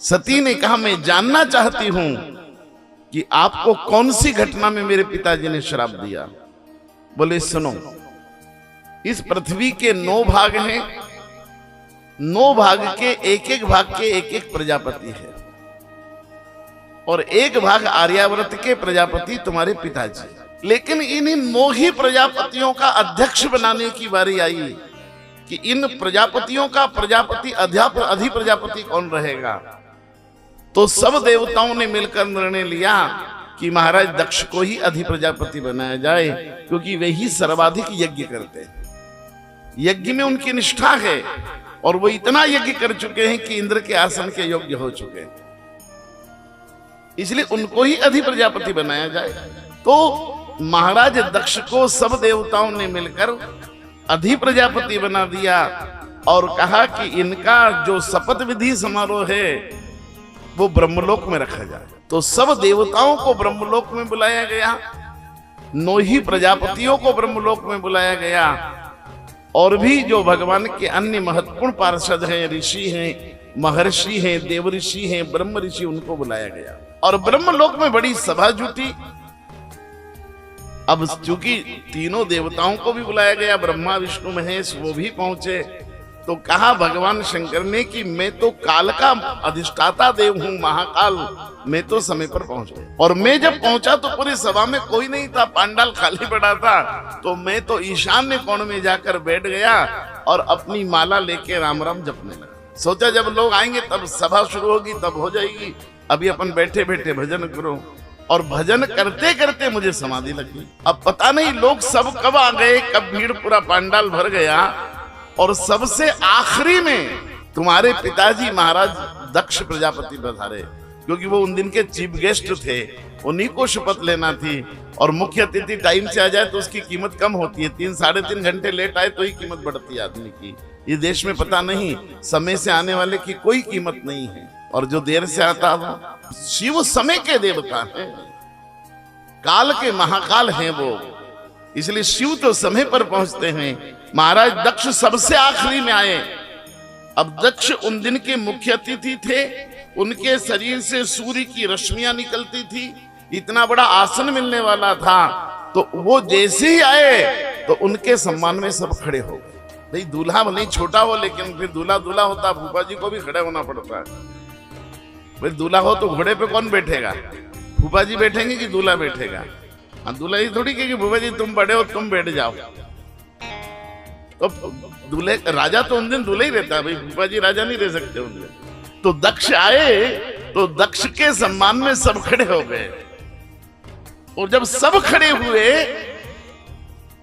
सती ने कहा, मैं जानना चाहती हूं कि आपको कौन सी घटना में मेरे पिताजी ने श्राप दिया। बोले, सुनो, इस पृथ्वी के 9 भाग हैं, 9 भाग के एक भाग के एक प्रजापति है, और 1 भाग आर्यावर्त के प्रजापति तुम्हारे पिताजी। लेकिन इन 9 ही प्रजापतियों का अध्यक्ष बनाने की बारी आई कि इन प्रजापतियों का प्रजापति अधि प्रजापति कौन रहेगा। तो सब देवताओं ने मिलकर निर्णय लिया कि महाराज दक्ष को ही अधि प्रजापति बनाया जाए, क्योंकि वे ही सर्वाधिक यज्ञ करते हैं, यज्ञ में उनकी निष्ठा है, और वो इतना यज्ञ कर चुके हैं कि इंद्र के आसन के योग्य हो चुके हैं, इसलिए उनको ही अधि प्रजापति बनाया जाए। तो महाराज दक्ष को सब देवताओं ने मिलकर अधि प्रजापति बना दिया और कहा कि इनका जो शपथ विधि समारोह है वो ब्रह्मलोक में रखा जाए। तो सब देवताओं को ब्रह्मलोक में बुलाया गया, 9 ही प्रजापतियों को ब्रह्मलोक में बुलाया गया, और भी जो भगवान के अन्य महत्वपूर्ण पार्षद हैं, ऋषि हैं, महर्षि हैं, देव ऋषि हैं, ब्रह्म ऋषि, उनको बुलाया गया। और ब्रह्मलोक में बड़ी सभा जुटी। अब चूंकि तीनों देवताओं को भी बुलाया गया, ब्रह्मा विष्णु महेश वो भी पहुंचे, तो कहा भगवान शंकर ने कि मैं तो काल का अधिष्ठाता देव हूं, महाकाल, मैं तो समय पर पहुंच गया। और मैं जब पहुंचा तो पूरी सभा में कोई नहीं था, पांडाल खाली पड़ा था, तो मैं तो ईशान्य कोण में जाकर बैठ गया और अपनी माला लेके राम राम जपने लगा। सोचा जब लोग आएंगे तब सभा शुरू होगी, तब हो जाएगी, अभी अपन बैठे बैठे भजन करो। और भजन करते करते मुझे समाधि लगी। अब पता नहीं लोग सब कब आ गए, कब भीड़ पूरा पांडाल भर गया, और सबसे आखिरी में तुम्हारे पिताजी महाराज दक्ष प्रजापति पधारे, क्योंकि वो उन दिन के चीफ गेस्ट थे, उन्हीं को शपथ लेना थी। और मुख्य अतिथि टाइम से आ जाए तो उसकी कीमत कम होती है, 3-3.5 घंटे लेट आए तो ही कीमत बढ़ती है आदमी की। ये देश में पता नहीं, समय से आने वाले की कोई कीमत नहीं है, और जो देर से आता है शिव समय के देवता हैं, काल के महाकाल हैं वो, इसलिए शिव तो समय पर पहुंचते हैं। महाराज दक्ष सबसे आखिरी में आए। अब दक्ष उन दिन के मुख्य अतिथि थे, उनके शरीर से सूर्य की रश्मियां निकलती थी, इतना बड़ा आसन मिलने वाला था। तो वो जैसे ही आए तो उनके सम्मान में सब खड़े हो गए। भाई दूल्हा भले ही छोटा हो, लेकिन फिर दूल्हा दूल्हा होता, फूफा जी को भी खड़े होना पड़ता है। भाई दूल्हा हो तो घोड़े पे कौन बैठेगा, फूफा जी बैठेंगे कि दूल्हा बैठेगा? हाँ, दूल्हा ही थोड़ी कि फूफा जी तुम बड़े हो तुम बैठ जाओ। तो दूल्हे राजा तो उन दिन दूल्हा ही रहता है, भाई फूफा जी राजा नहीं रह सकते उन दिन। तो दक्ष आए तो दक्ष के सम्मान में सब खड़े हो गए, और जब सब खड़े हुए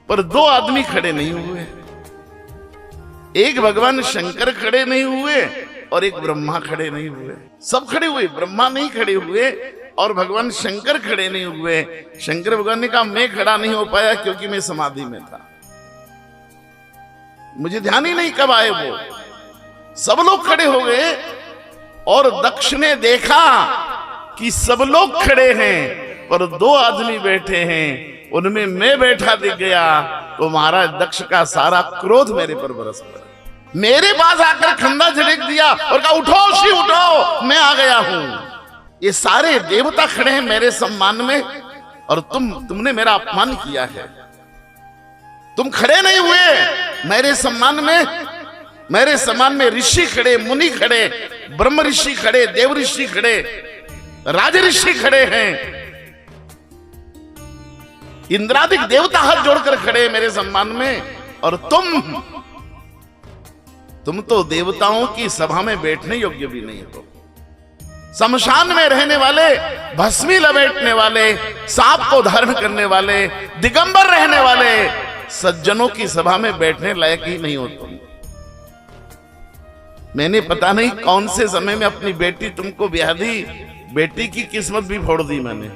पर 2 आदमी खड़े नहीं हुए। एक भगवान शंकर खड़े नहीं हुए और एक ब्रह्मा खड़े नहीं हुए। सब खड़े हुए, ब्रह्मा नहीं खड़े हुए और भगवान शंकर खड़े नहीं हुए। शंकर भगवान ने कहा मैं खड़ा नहीं हो पाया क्योंकि मैं समाधि में था, मुझे ध्यान ही नहीं कब आए वो। सब लोग खड़े हो गए और दक्ष ने देखा कि सब लोग खड़े हैं पर 2 आदमी बैठे हैं, उनमें मैं बैठा दिख गया। तो महाराज दक्ष का सारा क्रोध मेरे पर बरस पड़ा, मेरे पास आकर खंदा झड़क दिया और कहा उठो शिव उठो, मैं आ गया हूं। ये सारे देवता खड़े हैं मेरे सम्मान में और तुमने मेरा अपमान किया है। तुम खड़े नहीं हुए मेरे सम्मान में, मेरे सम्मान में ऋषि खड़े, मुनि खड़े, ब्रह्म ऋषि खड़े, देव ऋषि खड़े, राज ऋषि खड़े हैं, इंद्रादिक देवता हाथ जोड़कर खड़े मेरे सम्मान में, और तुम तो देवताओं की सभा में बैठने योग्य भी नहीं हो। शमशान में रहने वाले, भस्मी लपेटने वाले, सांप को धारण करने वाले, दिगंबर रहने वाले सज्जनों की सभा में बैठने लायक ही नहीं हो तुम। मैंने पता नहीं कौन से समय में अपनी बेटी तुमको ब्याह दी, बेटी की किस्मत भी फोड़ दी मैंने।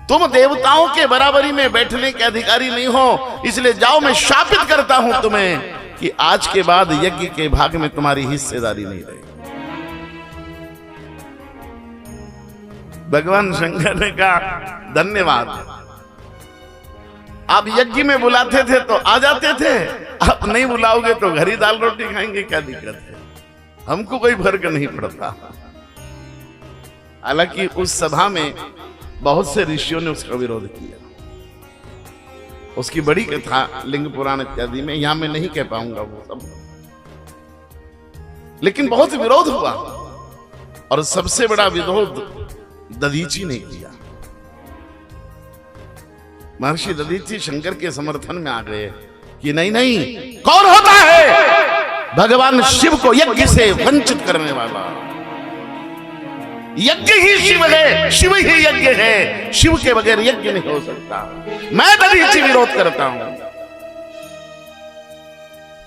तुम देवताओं के बराबरी में बैठने के अधिकारी नहीं हो, इसलिए जाओ मैं शापित करता हूं तुम्हें कि आज के बाद यज्ञ के भाग में तुम्हारी हिस्सेदारी नहीं रहेगी। भगवान शंकर ने कहा धन्यवाद, आप यज्ञ में बुलाते थे तो आ जाते थे, आप नहीं बुलाओगे तो घर ही दाल रोटी खाएंगे, क्या दिक्कत है? हमको कोई फर्क नहीं पड़ता। हालांकि उस सभा में बहुत से ऋषियों ने उसका विरोध किया। उसकी बड़ी कथा लिंग पुराण इत्यादि में, यहां मैं नहीं कह पाऊंगा वो सब, लेकिन बहुत विरोध हुआ। और सबसे बड़ा विरोध दधीची ने किया। महर्षि दधीची शंकर के समर्थन में आ गए कि नहीं नहीं, कौन होता है भगवान शिव को यज्ञ से वंचित करने वाला? यज्ञ ही शिव है, शिव ही यज्ञ है, शिव के बगैर यज्ञ नहीं हो सकता। मैं दधीची विरोध करता हूं।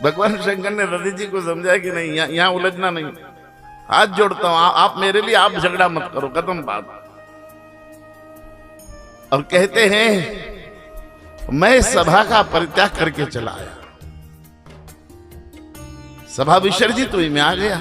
भगवान शंकर ने दधीची को समझाया कि नहीं, यहां उलझना नहीं, हाथ जोड़ता हूं, आप मेरे लिए आप झगड़ा मत करो, खत्म बात। और कहते हैं मैं सभा का परित्याग करके चला आया, सभा विसर्जित हुई, मैं आ गया।